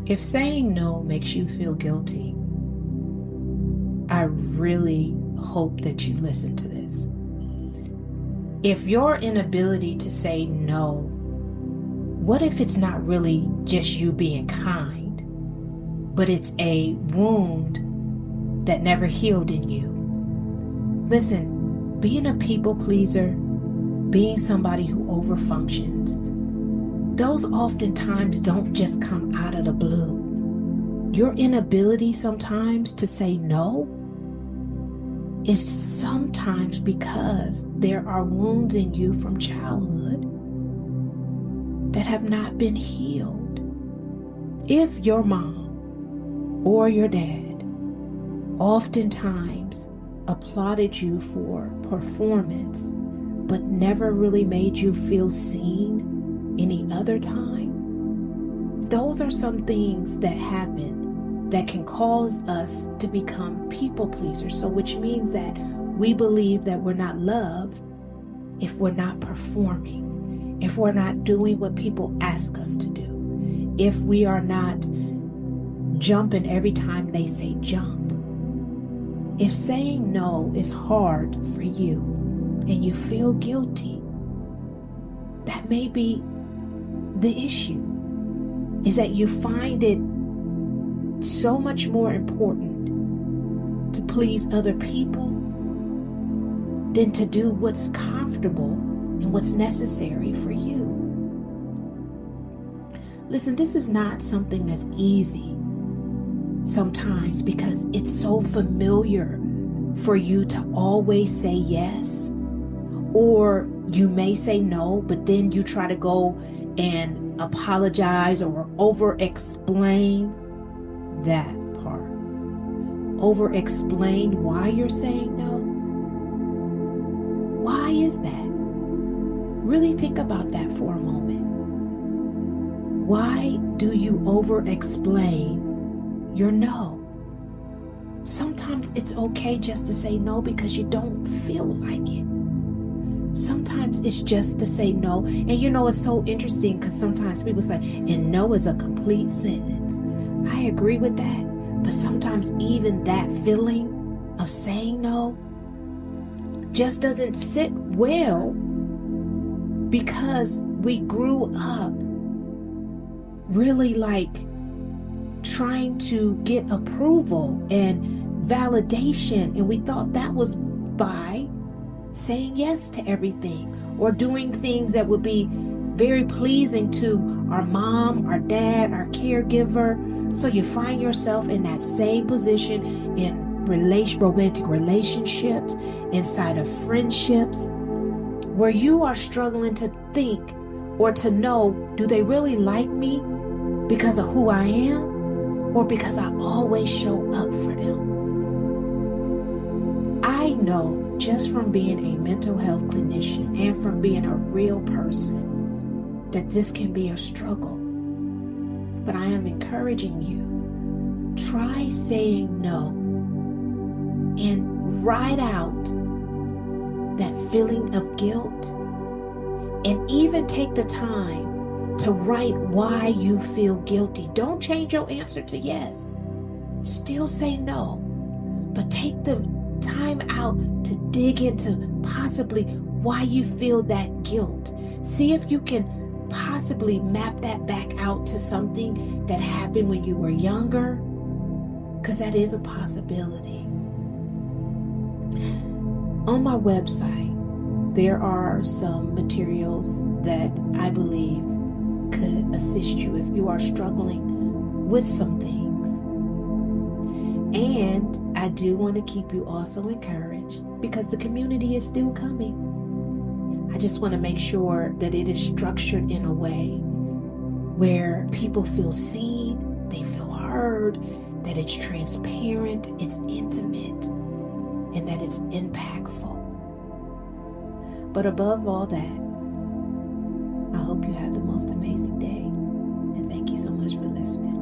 If saying no makes you feel guilty, I really hope that you listen to this. If your inability to say no, what if it's not really just you being kind, but it's a wound that never healed in you? Listen, being a people pleaser, being somebody who overfunctions, those oftentimes don't just come out of the blue. Your inability sometimes to say no is sometimes because there are wounds in you from childhood that have not been healed. If your mom or your dad oftentimes applauded you for performance, but never really made you feel seen any other time, those are some things that happen that can cause us to become people pleasers. So which means that we believe that we're not loved if we're not performing, if we're not doing what people ask us to do, if we are not jumping every time they say jump. If saying no is hard for you and you feel guilty, that may be the issue, is that you find it so much more important to please other people than to do what's comfortable and what's necessary for you. Listen, this is not something that's easy sometimes because it's so familiar for you to always say yes, or you may say no, but then you try to go and apologize or over-explain that part. Over-explain why you're saying no. Why is that? Really think about that for a moment. Why do you over-explain your no? Sometimes it's okay just to say no because you don't feel like it. Sometimes it's just to say no. And you know, it's so interesting because sometimes people say, and no is a complete sentence. I agree with that. But sometimes even that feeling of saying no just doesn't sit well because we grew up really like trying to get approval and validation. And we thought that was by saying yes to everything or doing things that would be very pleasing to our mom, our dad, our caregiver. So you find yourself in that same position in romantic relationships, inside of friendships, where you are struggling to think or to know, do they really like me because of who I am or because I always show up for them? I know just from being a mental health clinician and from being a real person that this can be a struggle. But I am encouraging you, try saying no and write out that feeling of guilt, and even take the time to write why you feel guilty. Don't change your answer to yes. Still say no, but take the time out to dig into possibly why you feel that guilt. See if you can possibly map that back out to something that happened when you were younger, because that is a possibility. On my website, there are some materials that I believe could assist you if you are struggling with some things. And I do want to keep you also encouraged because the community is still coming. I just want to make sure that it is structured in a way where people feel seen, they feel heard, that it's transparent, it's intimate, and that it's impactful. But above all that, I hope you have the most amazing day. And thank you so much for listening.